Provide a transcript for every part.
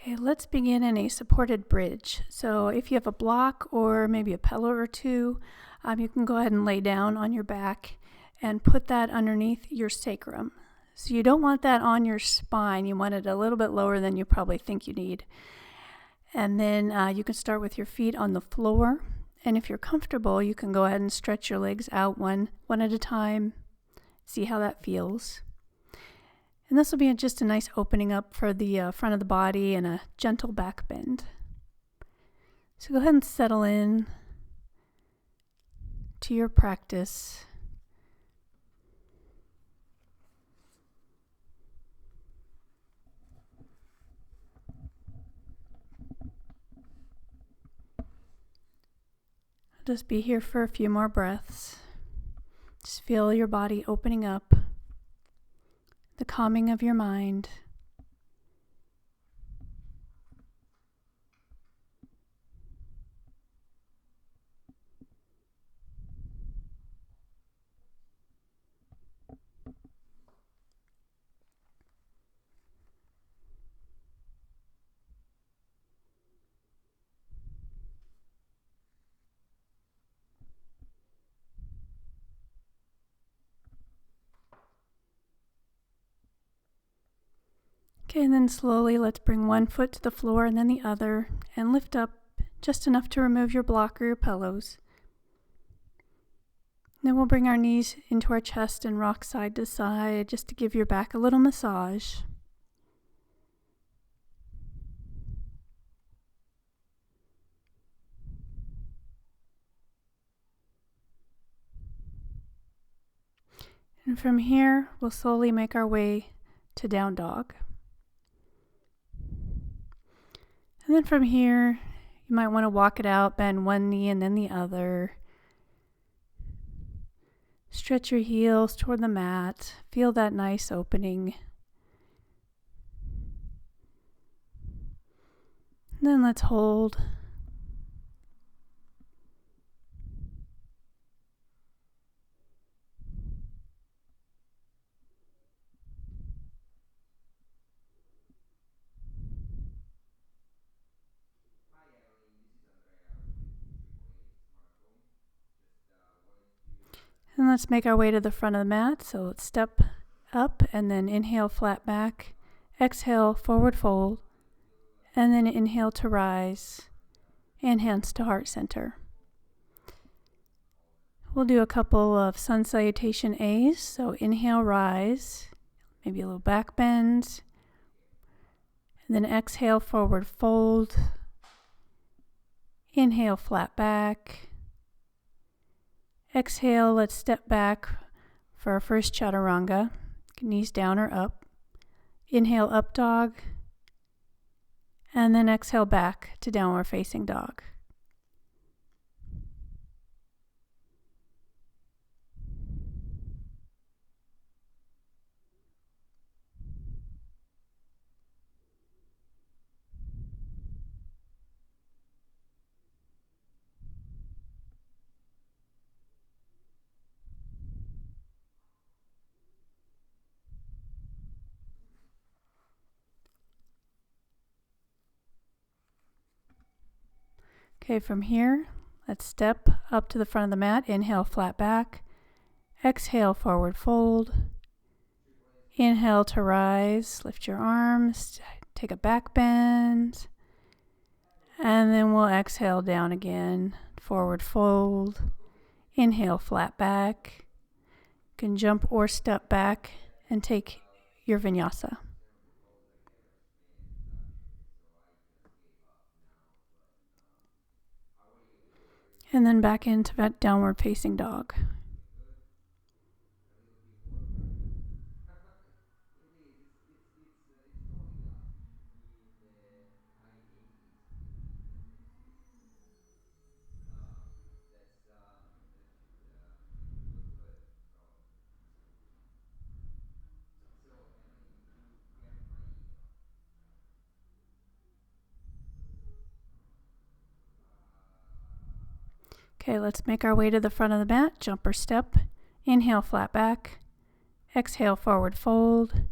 Okay, let's begin in a supported bridge. So if you have a block or maybe a pillow or two, you can go ahead and lay down on your back and put that underneath your sacrum. So you don't want that on your spine. You want it a little bit lower than you probably think you need. And then you can start with your feet on the floor. And if you're comfortable, you can go ahead and stretch your legs out one at a time. See how that feels. And this will be just a nice opening up for the front of the body and a gentle back bend. So go ahead and settle in to your practice. I'll just be here for a few more breaths. Just feel your body opening up, the calming of your mind. Okay, and then slowly let's bring one foot to the floor and then the other, and lift up just enough to remove your block or your pillows. Then we'll bring our knees into our chest and rock side to side just to give your back a little massage. And from here, we'll slowly make our way to down dog. And then from here, you might want to walk it out, bend one knee and then the other. Stretch your heels toward the mat. Feel that nice opening. And then let's hold. And let's make our way to the front of the mat. So let's step up and then inhale, flat back. Exhale, forward fold. And then inhale to rise. And hands to heart center. We'll do a couple of sun salutation A's. So inhale, rise. Maybe a little back bend. And then exhale, forward fold. Inhale, flat back. Exhale, let's step back for our first chaturanga. Knees down or up. Inhale, up dog. And then exhale back to downward facing dog. Okay, from here, let's step up to the front of the mat. Inhale, flat back. Exhale, forward fold. Inhale to rise. Lift your arms. Take a back bend. And then we'll exhale down again. Forward fold. Inhale, flat back. You can jump or step back and take your vinyasa. And then back into that downward facing dog. Okay, let's make our way to the front of the mat. Jump or step. Inhale, flat back. Exhale, forward fold.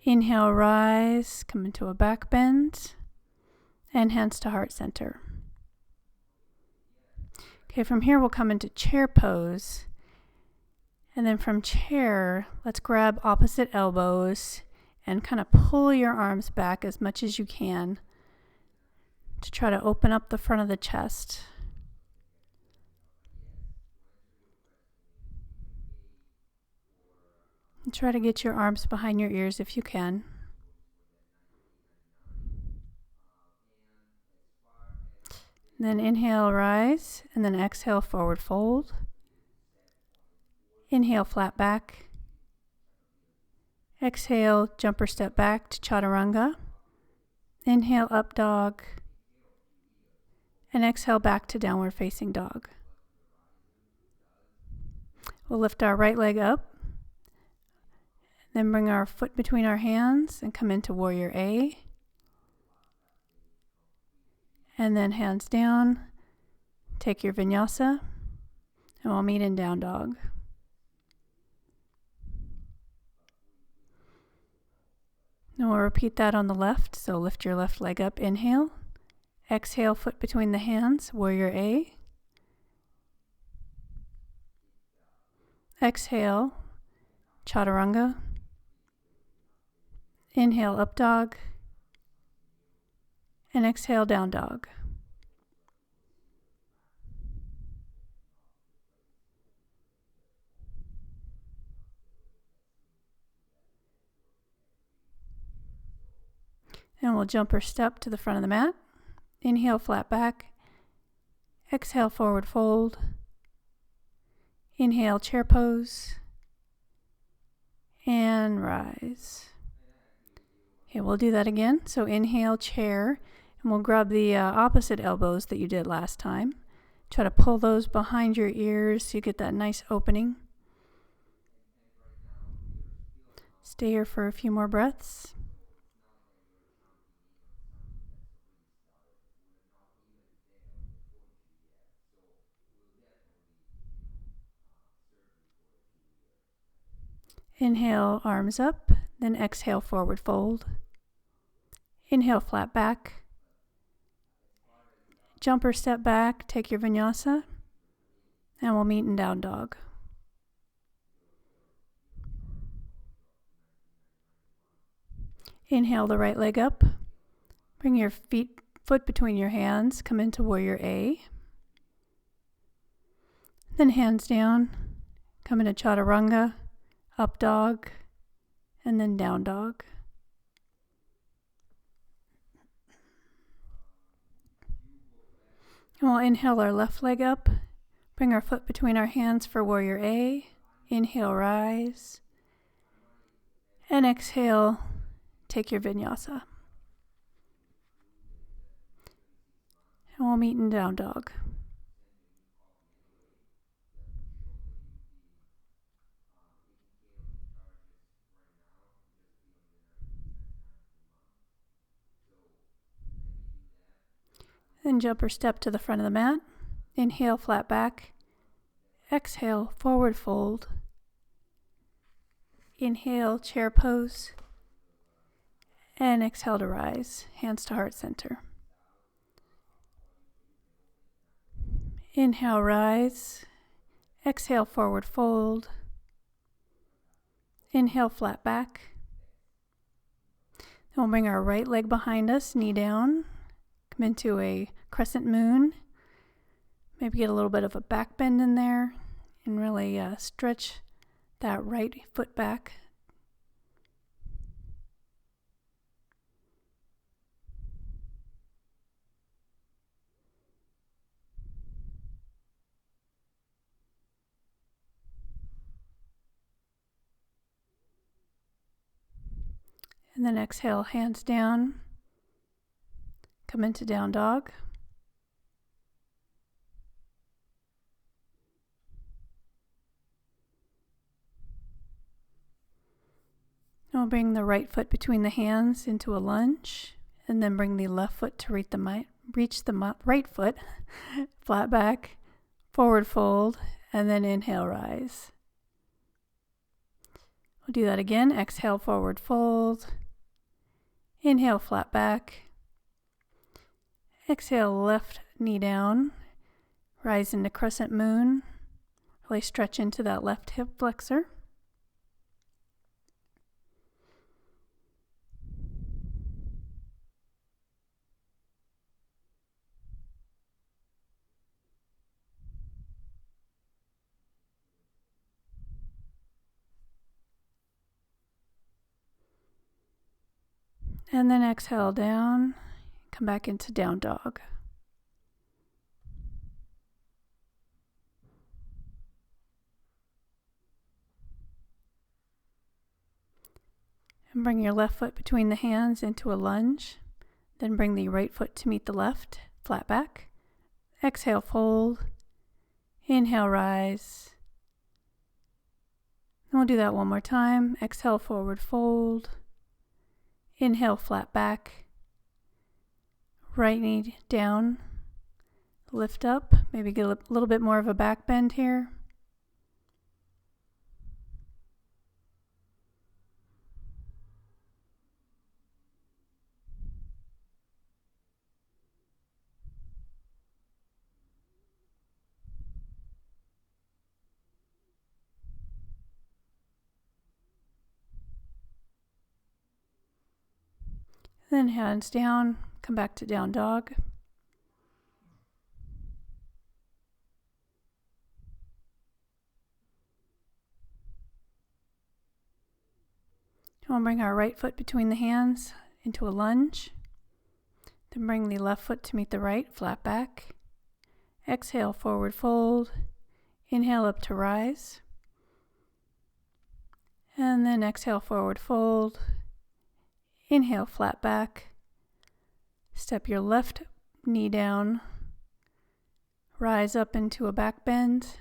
Inhale, rise, come into a back bend, and hands to heart center. Okay, from here we'll come into chair pose. And then from chair, let's grab opposite elbows and kind of pull your arms back as much as you can to try to open up the front of the chest. And try to get your arms behind your ears if you can. And then inhale, rise, and then exhale, forward fold. Inhale, flat back. Exhale, jump or step back to chaturanga. Inhale, up dog. And exhale, back to downward facing dog. We'll lift our right leg up. Then bring our foot between our hands and come into warrior A. And then hands down. Take your vinyasa. And we'll meet in down dog. And we'll repeat that on the left. So lift your left leg up, inhale. Exhale, foot between the hands, warrior A. Exhale, chaturanga. Inhale, up dog. And exhale, down dog. And we'll jump or step to the front of the mat. Inhale, flat back. Exhale, forward fold. Inhale, chair pose. And rise. Okay, we'll do that again. So inhale, chair. And we'll grab the opposite elbows that you did last time. Try to pull those behind your ears so you get that nice opening. Stay here for a few more breaths. Inhale, arms up, then exhale, forward fold. Inhale, flat back. Jump or step back, take your vinyasa, and we'll meet in down dog. Inhale the right leg up. Bring your foot between your hands, come into warrior A. Then hands down, come into chaturanga. Up dog, and then down dog. And we'll inhale our left leg up, bring our foot between our hands for warrior A, inhale, rise, and exhale, take your vinyasa. And we'll meet in down dog. Then jump or step to the front of the mat. Inhale, flat back. Exhale, forward fold. Inhale, chair pose. And exhale to rise, hands to heart center. Inhale, rise. Exhale, forward fold. Inhale, flat back. Then we'll bring our right leg behind us, knee down. Come into a crescent moon. Maybe get a little bit of a back bend in there and really stretch that right foot back. And then exhale, hands down. Come into down dog. And we'll bring the right foot between the hands into a lunge, and then bring the left foot to reach the right foot, flat back, forward fold, and then inhale, rise. We'll do that again. Exhale, forward fold. Inhale, flat back. Exhale, left knee down. Rise into crescent moon. Really stretch into that left hip flexor. And then exhale down, come back into down dog. And bring your left foot between the hands into a lunge. Then bring the right foot to meet the left, flat back. Exhale, fold. Inhale, rise. And we'll do that one more time. Exhale, forward fold. Inhale, flat back. Right knee down. Lift up. Maybe get a little bit more of a back bend here. Then hands down, come back to down dog. We'll bring our right foot between the hands into a lunge. Then bring the left foot to meet the right, flat back. Exhale, forward fold. Inhale up to rise. And then exhale, forward fold. Inhale, flat back. Step your left knee down. Rise up into a back bend.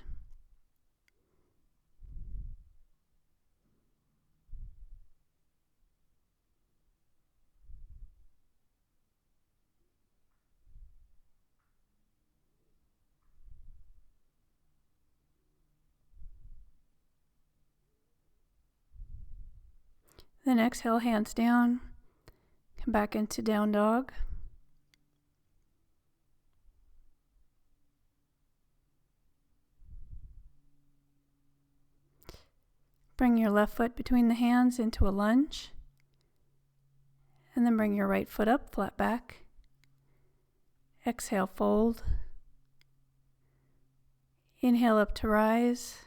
Then exhale, hands down. Come back into down dog. Bring your left foot between the hands into a lunge. And then bring your right foot up, flat back. Exhale, fold. Inhale up to rise.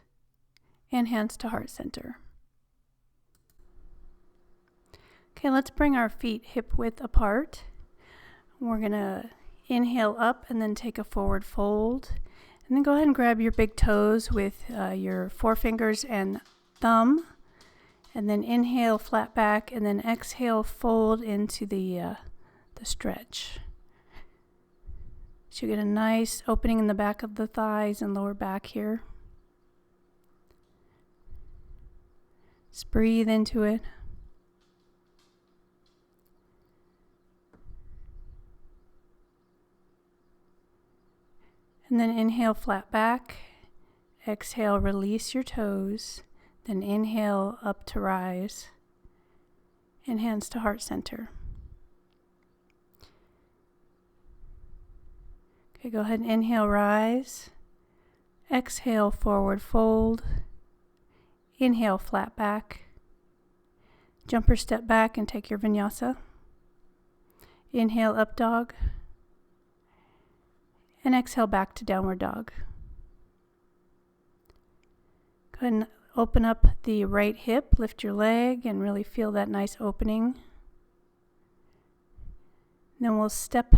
And hands to heart center. Okay, let's bring our feet hip width apart. We're going to inhale up and then take a forward fold. And then go ahead and grab your big toes with your forefingers and thumb. And then inhale, flat back, and then exhale, fold into the stretch. So you get a nice opening in the back of the thighs and lower back here. Just breathe into it. And then inhale, flat back. Exhale, release your toes. Then inhale, up to rise. And hands to heart center. Okay, go ahead and inhale, rise. Exhale, forward fold. Inhale, flat back. Jumper step back and take your vinyasa. Inhale, up dog. And exhale back to downward dog. Go ahead and open up the right hip, lift your leg, and really feel that nice opening. Then we'll step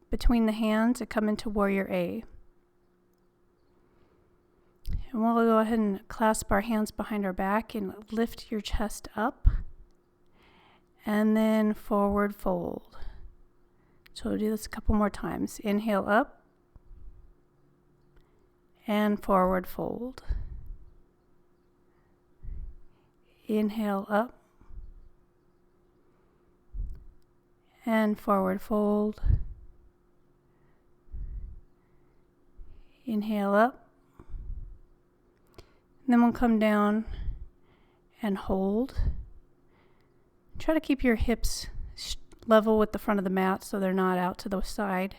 between the hands and come into Warrior A. And we'll go ahead and clasp our hands behind our back and lift your chest up. And then forward fold. So we'll do this a couple more times. Inhale up. And forward fold. Inhale up. And forward fold. Inhale up. And then we'll come down and hold. Try to keep your hips level with the front of the mat so they're not out to the side.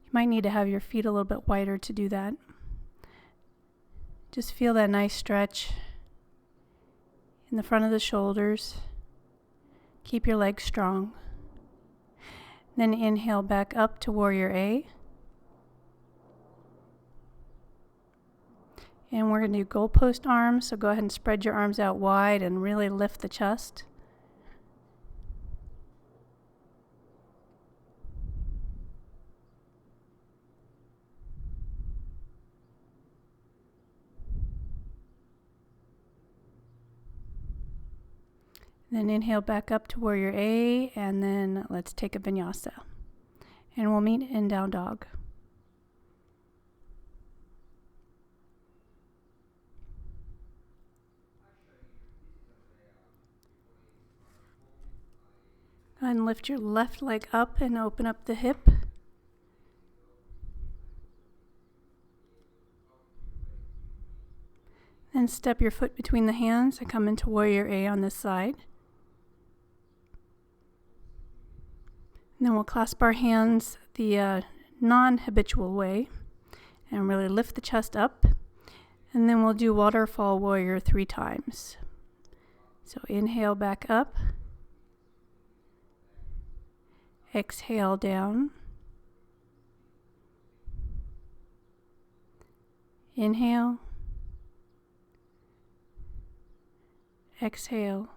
You might need to have your feet a little bit wider to do that. Just feel that nice stretch in the front of the shoulders. Keep your legs strong. Then inhale back up to Warrior A. And we're going to do goalpost arms, so go ahead and spread your arms out wide and really lift the chest. Then inhale back up to Warrior A, and then let's take a vinyasa. And we'll meet in down dog. Go ahead and lift your left leg up and open up the hip. Then step your foot between the hands and come into Warrior A on this side. And then we'll clasp our hands the non-habitual way and really lift the chest up. And then we'll do Waterfall Warrior 3 times. So inhale back up. Exhale down. Inhale. Exhale.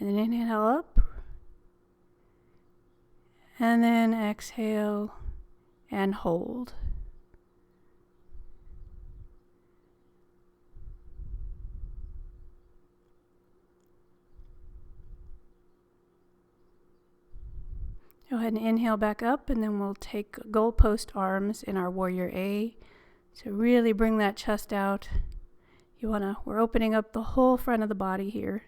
And then inhale up. And then exhale and hold. Go ahead and inhale back up, and then we'll take goalpost arms in our Warrior A. So really bring that chest out. We're opening up the whole front of the body here.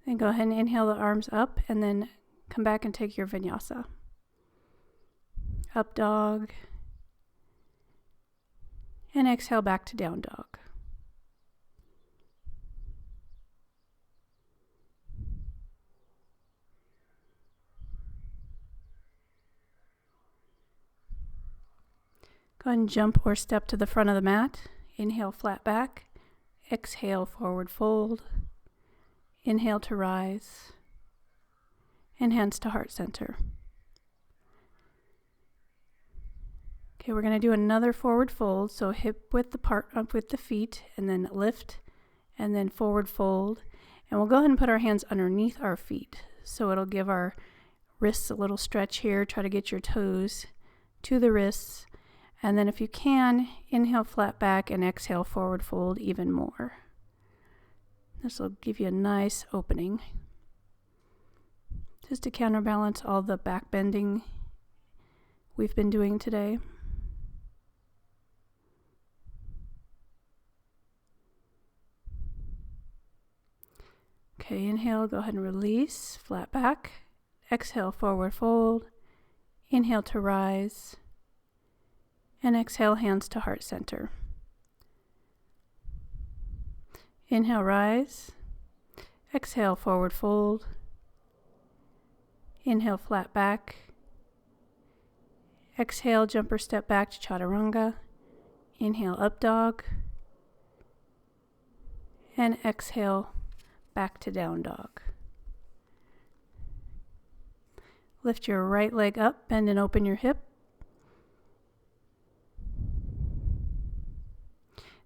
Then go ahead and inhale the arms up, and then come back and take your vinyasa. Up dog. And exhale back to down dog. Go ahead and jump or step to the front of the mat. Inhale, flat back. Exhale, forward fold. Inhale to rise. And hands to heart center. Okay, we're going to do another forward fold. So hip width apart up with the feet, and then lift, and then forward fold. And we'll go ahead and put our hands underneath our feet. So it'll give our wrists a little stretch here. Try to get your toes to the wrists. And then if you can, inhale flat back and exhale forward fold even more. This will give you a nice opening. Just to counterbalance all the back bending we've been doing today. Okay, inhale, go ahead and release, flat back. Exhale, forward fold. Inhale to rise. And exhale, hands to heart center. Inhale, rise. Exhale, forward fold. Inhale, flat back. Exhale, jump or step back to chaturanga. Inhale, up dog. And exhale, back to down dog. Lift your right leg up, bend and open your hip.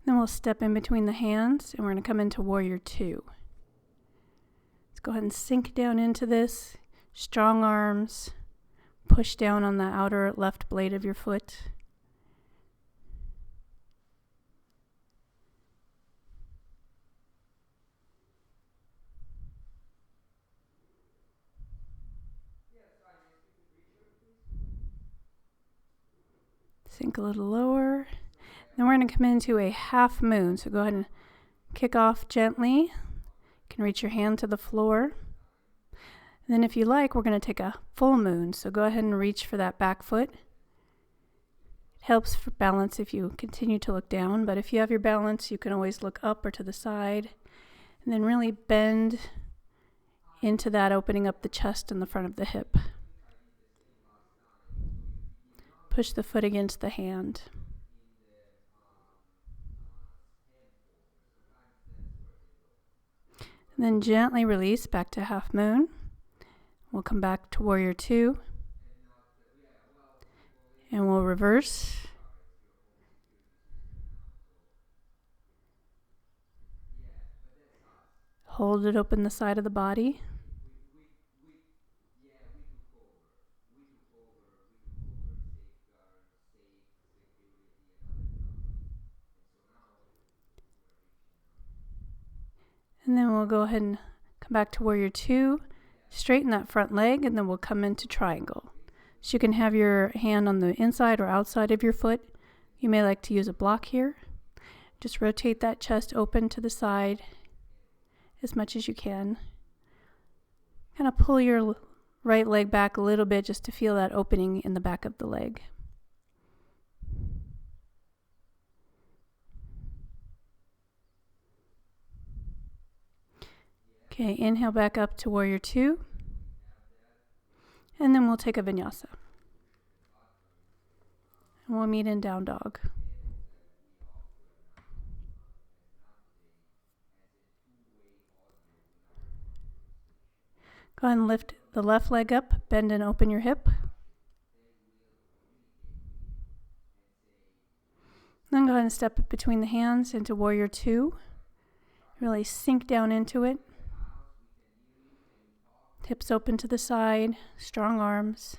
Then we'll step in between the hands, and we're going to come into Warrior 2. Let's go ahead and sink down into this. Strong arms. Push down on the outer left blade of your foot. Sink a little lower. Then we're going to come into a half moon. So go ahead and kick off gently. You can reach your hand to the floor. And then if you like, we're going to take a full moon. So go ahead and reach for that back foot. It helps for balance if you continue to look down, but if you have your balance, you can always look up or to the side. And then really bend into that, opening up the chest and the front of the hip. Push the foot against the hand. And then gently release back to half moon. We'll come back to warrior two. And we'll reverse. Hold it open the side of the body. And then we'll go ahead and come back to warrior two. Straighten that front leg, and then we'll come into triangle. So you can have your hand on the inside or outside of your foot. You may like to use a block here. Just rotate that chest open to the side as much as you can. Kind of pull your right leg back a little bit just to feel that opening in the back of the leg. Okay, inhale back up to warrior two. And then we'll take a vinyasa. And we'll meet in down dog. Go ahead and lift the left leg up, bend and open your hip. Then go ahead and step it between the hands into warrior two. Really sink down into it. Hips open to the side, strong arms.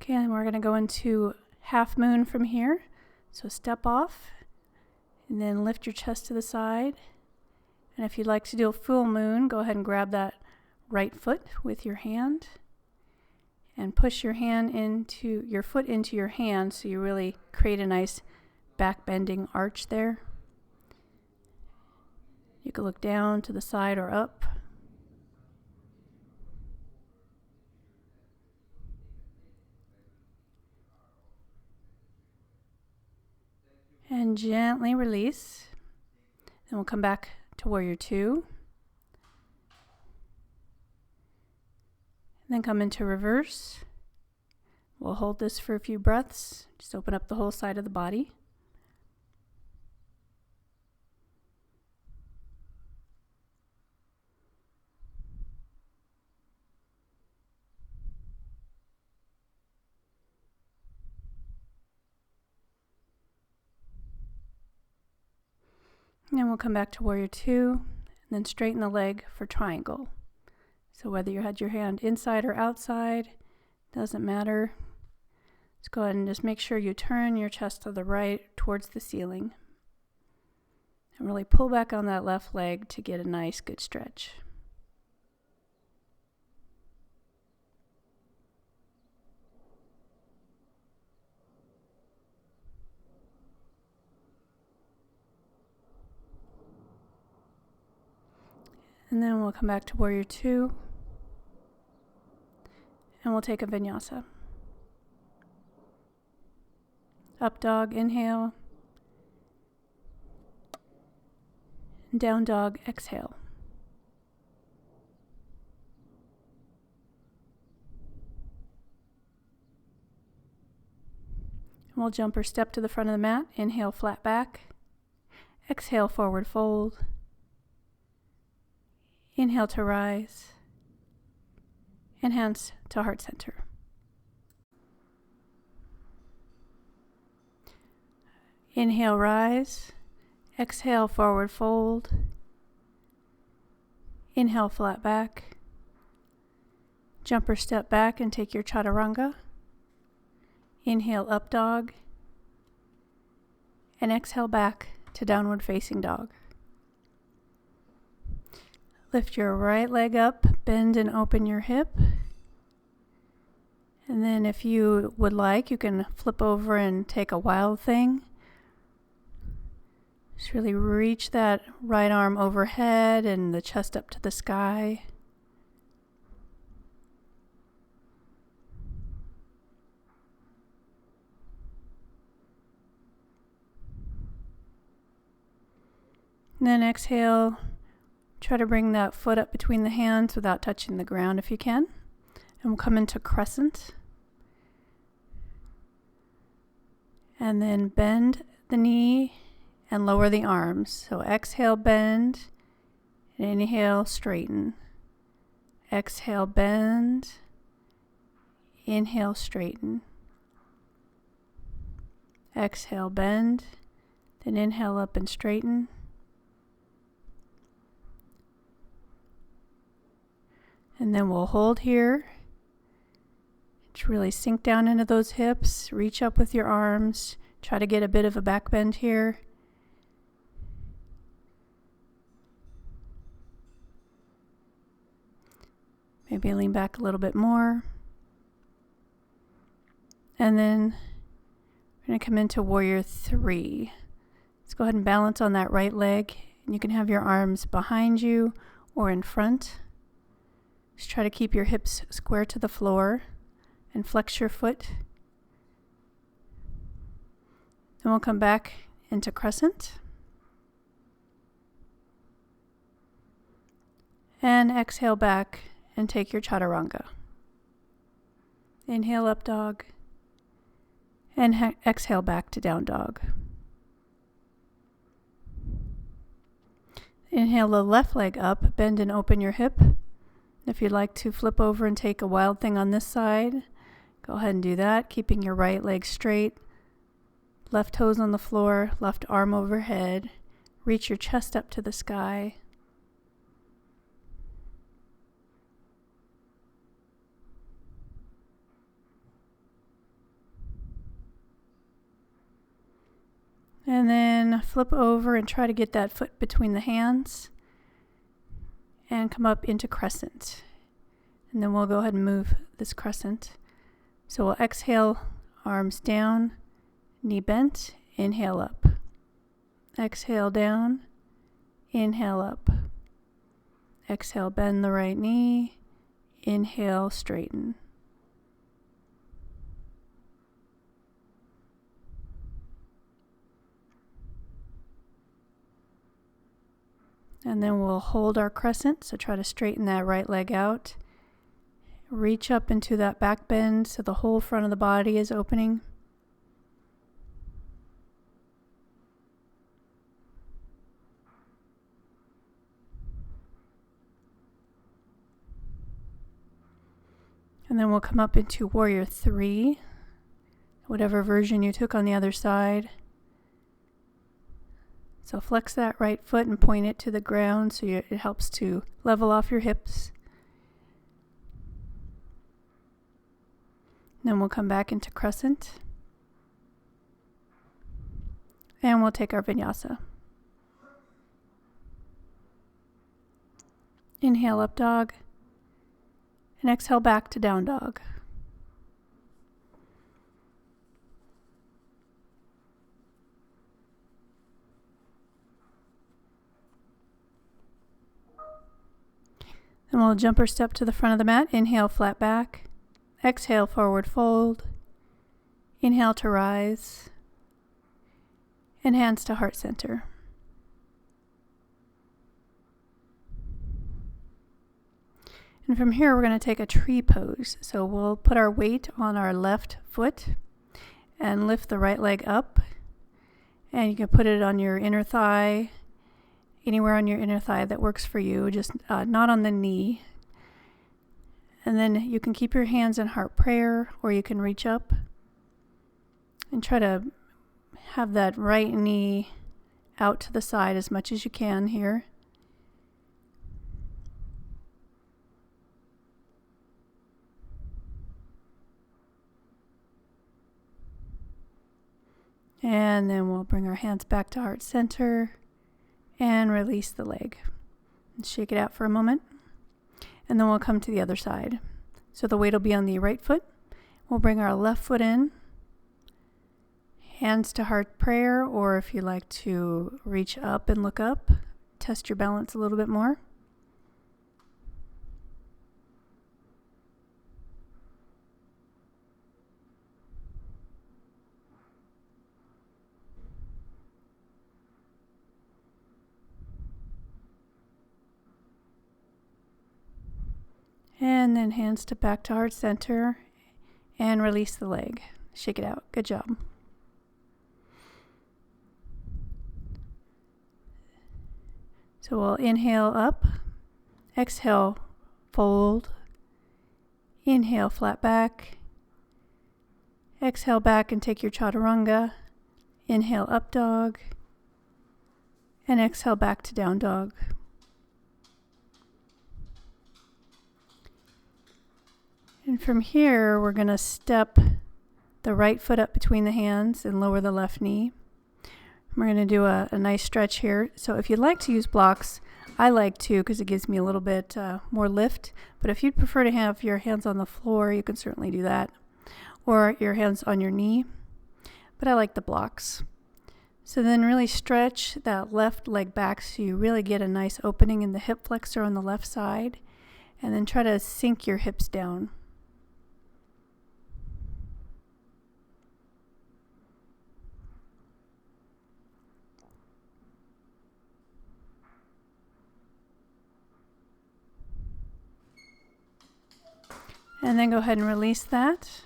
Okay, and we're going to go into half moon from here. So step off. And then lift your chest to the side. And if you'd like to do a full moon, go ahead and grab that right foot with your hand. And push your foot into your hand so you really create a nice back bending arch there. You can look down to the side or up. And gently release. Then we'll come back to warrior two. And then come into reverse. We'll hold this for a few breaths. Just open up the whole side of the body. And then we'll come back to warrior two, and then straighten the leg for triangle. So whether you had your hand inside or outside, doesn't matter. Just go ahead and just make sure you turn your chest to the right towards the ceiling. And really pull back on that left leg to get a nice good stretch. And then we'll come back to warrior two. And we'll take a vinyasa. Up dog, inhale. Down dog, exhale. And we'll jump or step to the front of the mat. Inhale, flat back. Exhale, forward fold. Inhale to rise, and hands to heart center. Inhale, rise. Exhale, forward fold. Inhale, flat back. Jump or step back and take your chaturanga. Inhale, up dog. And exhale back to downward facing dog. Lift your right leg up, bend and open your hip. And then if you would like, you can flip over and take a wild thing. Just really reach that right arm overhead and the chest up to the sky. And then exhale, try to bring that foot up between the hands without touching the ground if you can. And we'll come into crescent. And then bend the knee and lower the arms. So exhale, bend, and inhale, straighten. Exhale, bend, inhale, straighten. Exhale, bend, then inhale up and straighten. And then we'll hold here. To really sink down into those hips, reach up with your arms, try to get a bit of a back bend here. Maybe lean back a little bit more. And then we're going to come into warrior 3. Let's go ahead and balance on that right leg. And you can have your arms behind you or in front. Just try to keep your hips square to the floor. And flex your foot. Then we'll come back into crescent. And exhale back and take your chaturanga. Inhale, up dog. And exhale back to down dog. Inhale the left leg up, bend and open your hip. If you'd like to flip over and take a wild thing on this side, go ahead and do that, keeping your right leg straight, left toes on the floor, left arm overhead. Reach your chest up to the sky. And then flip over and try to get that foot between the hands and come up into crescent. And then we'll go ahead and move this crescent. So we'll exhale, arms down, knee bent, inhale up. Exhale down, inhale up. Exhale, bend the right knee, inhale, straighten. And then we'll hold our crescent, so try to straighten that right leg out. Reach up into that back bend so the whole front of the body is opening. And then we'll come up into warrior 3, whatever version you took on the other side. So flex that right foot and point it to the ground so it helps to level off your hips. Then we'll come back into crescent. And we'll take our vinyasa. Inhale, up dog. And exhale back to down dog. Then we'll jump or step to the front of the mat. Inhale, flat back. Exhale, forward fold. Inhale to rise. And hands to heart center. And from here, we're going to take a tree pose. So we'll put our weight on our left foot and lift the right leg up. And you can put it on your inner thigh, anywhere on your inner thigh that works for you, just not on the knee. And then you can keep your hands in heart prayer, or you can reach up and try to have that right knee out to the side as much as you can here. And then we'll bring our hands back to heart center and release the leg. Shake it out for a moment. And then we'll come to the other side. So the weight will be on the right foot. We'll bring our left foot in. Hands to heart prayer, or if you like to reach up and look up, test your balance a little bit more. And then hands to back to heart center and release the leg. Shake it out. Good job. So we'll inhale up, exhale, fold, inhale, flat back, exhale back and take your chaturanga, inhale, up dog, and exhale back to down dog. And from here, we're going to step the right foot up between the hands and lower the left knee. We're going to do a nice stretch here. So if you'd like to use blocks, I like to because it gives me a little bit more lift. But if you'd prefer to have your hands on the floor, you can certainly do that. Or your hands on your knee. But I like the blocks. So then really stretch that left leg back so you really get a nice opening in the hip flexor on the left side. And then try to sink your hips down. And then go ahead and release that.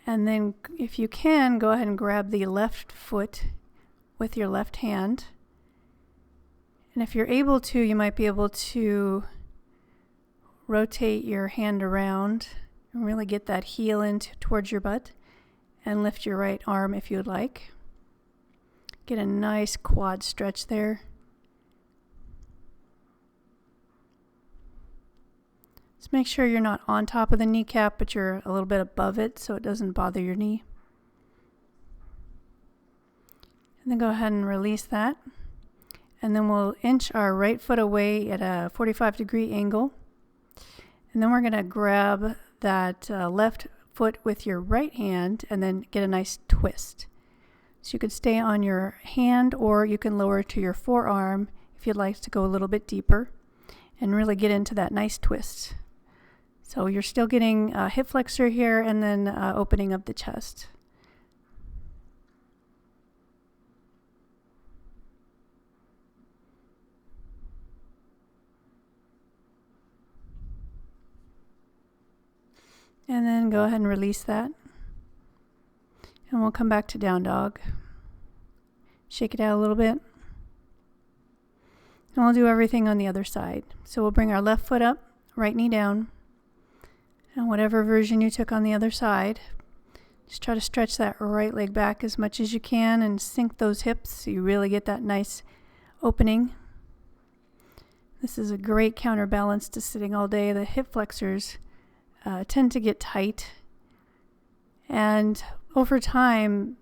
And then if you can, go ahead and grab the left foot with your left hand. And if you're able to, you might be able to rotate your hand around and really get that heel in towards your butt and lift your right arm if you'd like. Get a nice quad stretch there. Just make sure you're not on top of the kneecap, but you're a little bit above it so it doesn't bother your knee. And then go ahead and release that. And then we'll inch our right foot away at a 45-degree angle. And then we're going to grab that left foot with your right hand and then get a nice twist. So you could stay on your hand or you can lower to your forearm if you'd like to go a little bit deeper and really get into that nice twist. So you're still getting hip flexor here and then opening of the chest. And then go ahead and release that. And we'll come back to down dog. Shake it out a little bit. And we'll do everything on the other side. So we'll bring our left foot up, right knee down. And whatever version you took on the other side, just try to stretch that right leg back as much as you can and sink those hips so you really get that nice opening. This is a great counterbalance to sitting all day. The hip flexors tend to get tight, and over time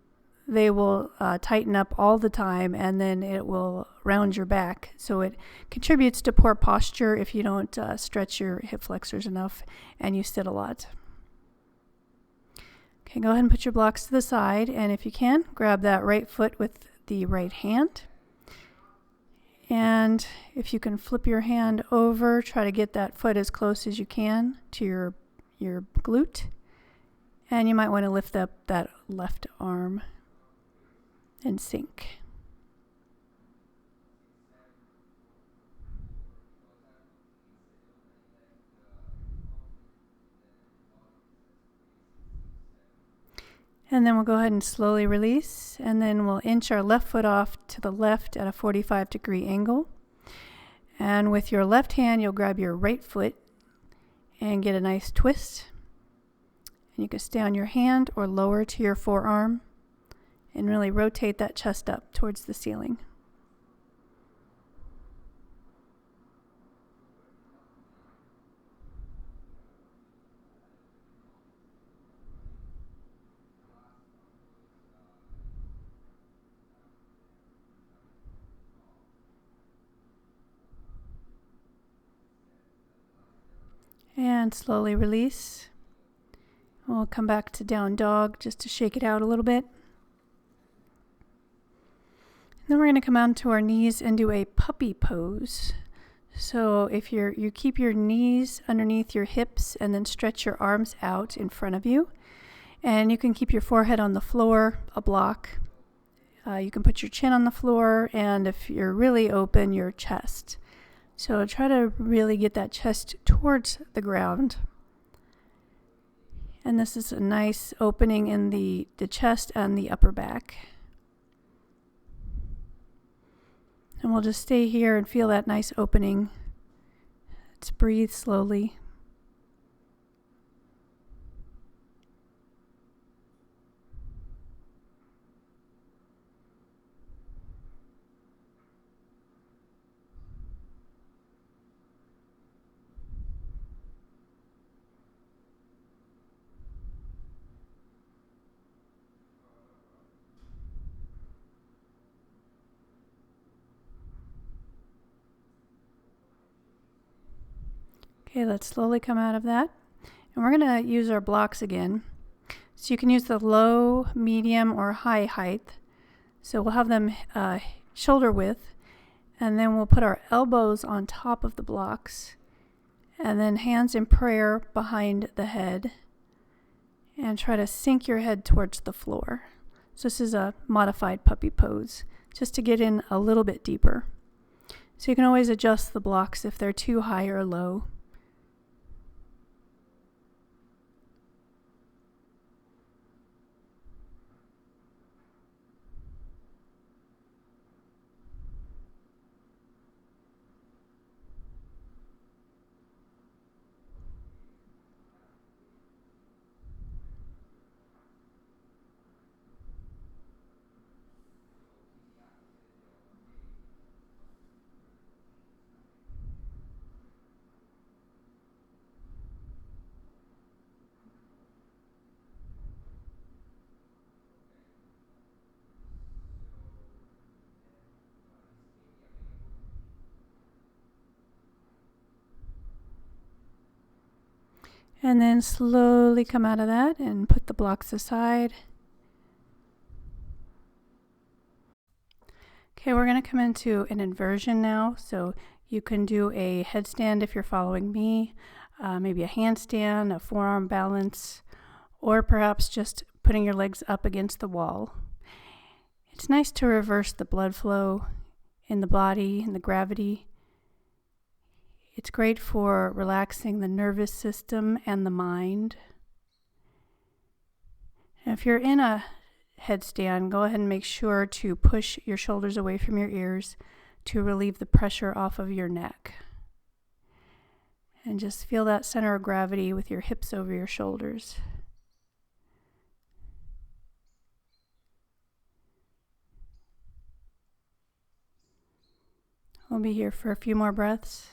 they will tighten up all the time, and then it will round your back. So it contributes to poor posture if you don't stretch your hip flexors enough and you sit a lot. Okay, go ahead and put your blocks to the side, and if you can, grab that right foot with the right hand. And if you can flip your hand over, try to get that foot as close as you can to your glute. And you might want to lift up that left arm and sink. And then we'll go ahead and slowly release, and then we'll inch our left foot off to the left at a 45-degree angle. And with your left hand, you'll grab your right foot and get a nice twist. And you can stay on your hand or lower to your forearm and really rotate that chest up towards the ceiling. And slowly release. We'll come back to down dog just to shake it out a little bit. And then we're going to come onto our knees and do a puppy pose. So if you keep your knees underneath your hips and then stretch your arms out in front of you. And you can keep your forehead on the floor, a block. You can put your chin on the floor, and if you're really open, your chest. So try to really get that chest towards the ground. And this is a nice opening in the chest and the upper back. And we'll just stay here and feel that nice opening. Let's breathe slowly. Okay, let's slowly come out of that. And we're going to use our blocks again. So you can use the low, medium, or high height. So we'll have them shoulder width. And then we'll put our elbows on top of the blocks. And then hands in prayer behind the head. And try to sink your head towards the floor. So this is a modified puppy pose, just to get in a little bit deeper. So you can always adjust the blocks if they're too high or low. And then slowly come out of that and put the blocks aside. Okay, we're going to come into an inversion now. So you can do a headstand if you're following me, maybe a handstand, a forearm balance, or perhaps just putting your legs up against the wall. It's nice to reverse the blood flow in the body and the gravity. It's great for relaxing the nervous system and the mind. And if you're in a headstand, go ahead and make sure to push your shoulders away from your ears to relieve the pressure off of your neck. And just feel that center of gravity with your hips over your shoulders. We'll be here for a few more breaths.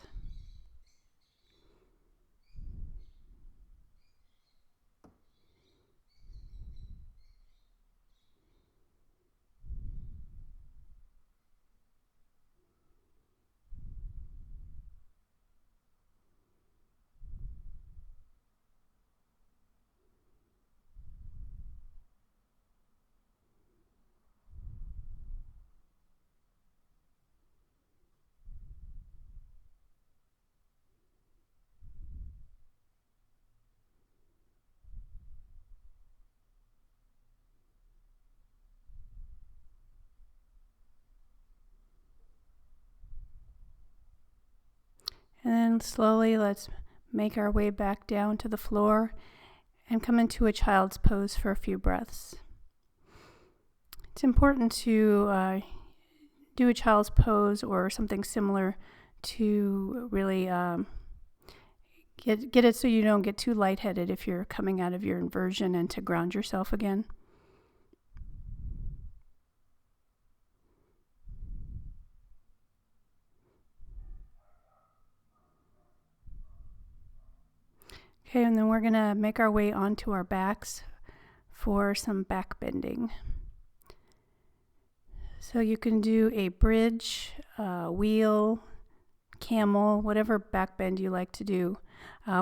And then slowly let's make our way back down to the floor and come into a child's pose for a few breaths. It's important to do a child's pose or something similar to really get it so you don't get too lightheaded if you're coming out of your inversion, and to ground yourself again. Okay, and then we're going to make our way onto our backs for some back bending. So you can do a bridge, wheel, camel, whatever back bend you like to do.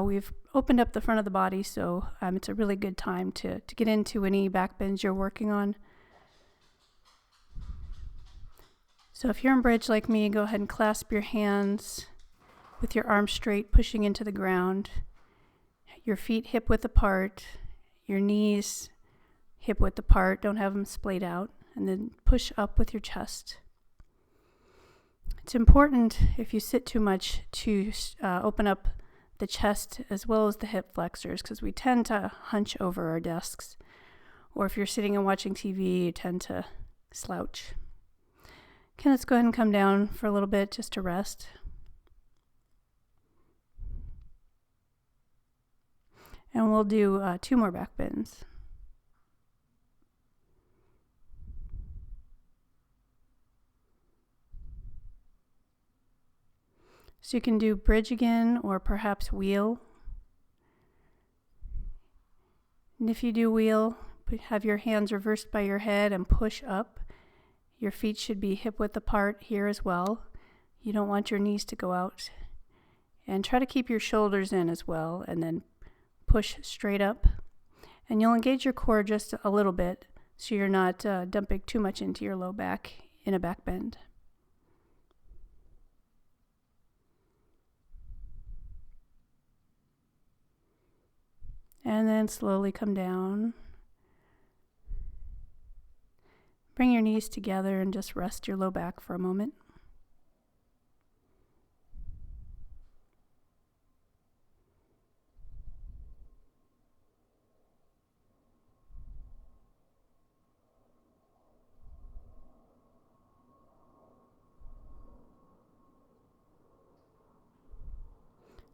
We've opened up the front of the body, so it's a really good time to get into any back bends you're working on. So if you're in bridge like me, go ahead and clasp your hands with your arms straight, pushing into the ground. Your feet hip width apart, your knees hip width apart, don't have them splayed out, and then push up with your chest. It's important, if you sit too much, to open up the chest as well as the hip flexors, because we tend to hunch over our desks. Or if you're sitting and watching TV, you tend to slouch. Okay, let's go ahead and come down for a little bit just to rest. And we'll do 2 more back bends. So you can do bridge again, or perhaps wheel. And if you do wheel, have your hands reversed by your head and push up. Your feet should be hip width apart here as well. You don't want your knees to go out. And try to keep your shoulders in as well, and then push straight up. And you'll engage your core just a little bit, so you're not dumping too much into your low back in a back bend. And then slowly come down. Bring your knees together and just rest your low back for a moment.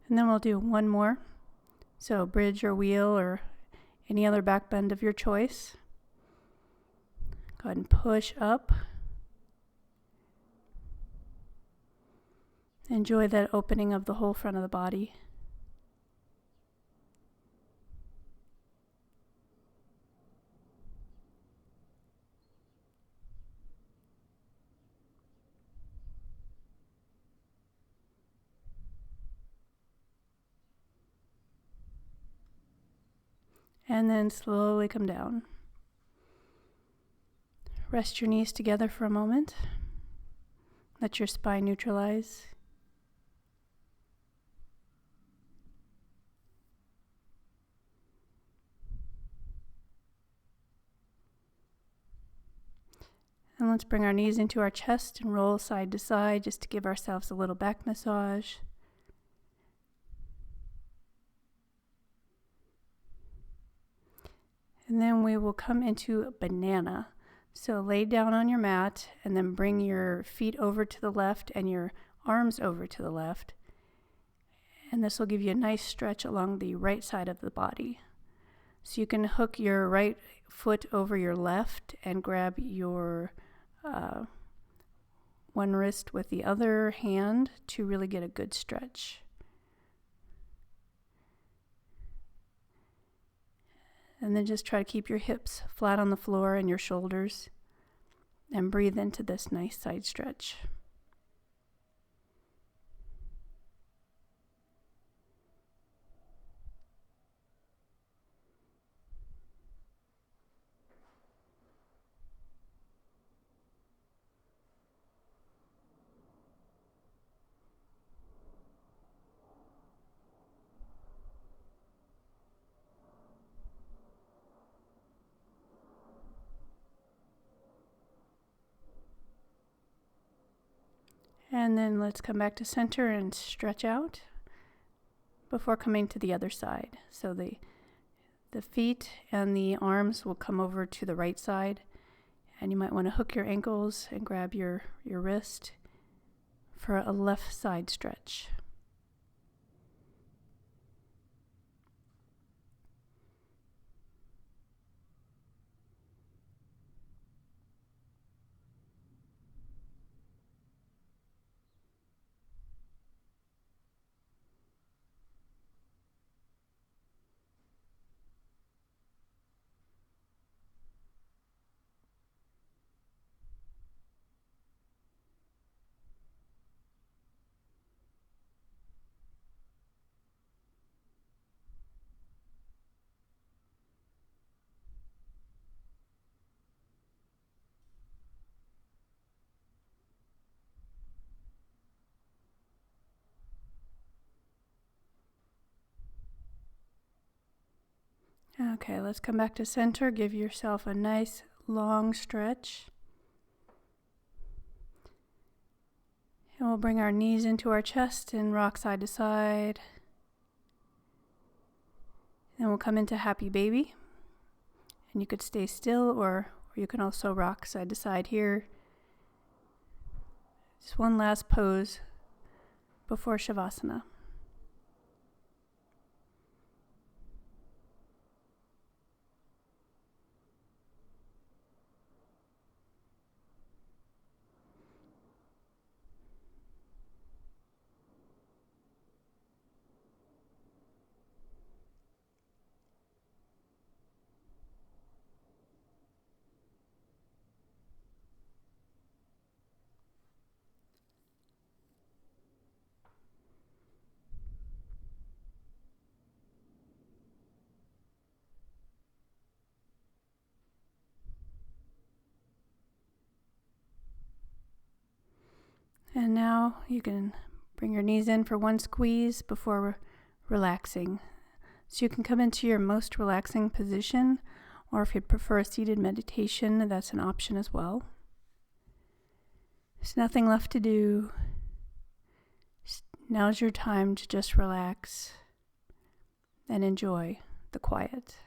And then we'll do one more. So bridge or wheel or any other back bend of your choice. Go ahead and push up. Enjoy that opening of the whole front of the body. And then slowly come down. Rest your knees together for a moment. Let your spine neutralize. And let's bring our knees into our chest and roll side to side just to give ourselves a little back massage. And then we will come into a banana. So lay down on your mat and then bring your feet over to the left and your arms over to the left. And this will give you a nice stretch along the right side of the body. So you can hook your right foot over your left and grab your one wrist with the other hand to really get a good stretch. And then just try to keep your hips flat on the floor and your shoulders, and breathe into this nice side stretch. And then let's come back to center and stretch out before coming to the other side. So the feet and the arms will come over to the right side, and you might want to hook your ankles and grab your wrist for a left side stretch. Okay, let's come back to center. Give yourself a nice long stretch. And we'll bring our knees into our chest and rock side to side. And we'll come into happy baby. And you could stay still or you can also rock side to side here. Just one last pose before Savasana. And now you can bring your knees in for one squeeze before relaxing. So you can come into your most relaxing position, or if you'd prefer a seated meditation, that's an option as well. There's nothing left to do. Now's your time to just relax and enjoy the quiet.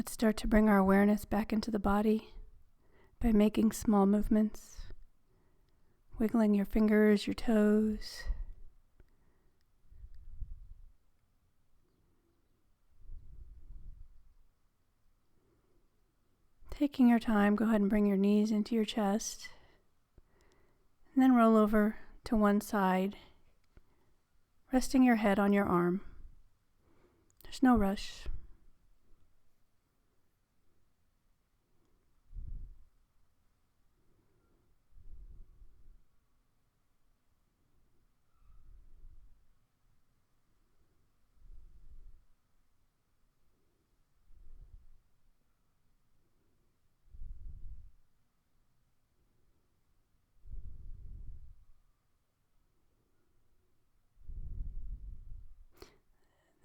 Let's start to bring our awareness back into the body by making small movements, wiggling your fingers, your toes. Taking your time, go ahead and bring your knees into your chest, and then roll over to one side, resting your head on your arm. There's no rush.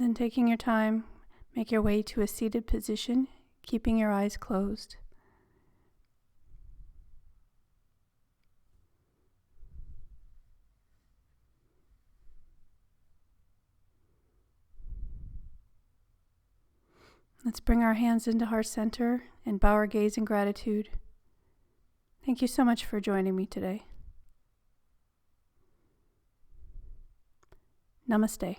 Then taking your time, make your way to a seated position, keeping your eyes closed. Let's bring our hands into heart center and bow our gaze in gratitude. Thank you so much for joining me today. Namaste.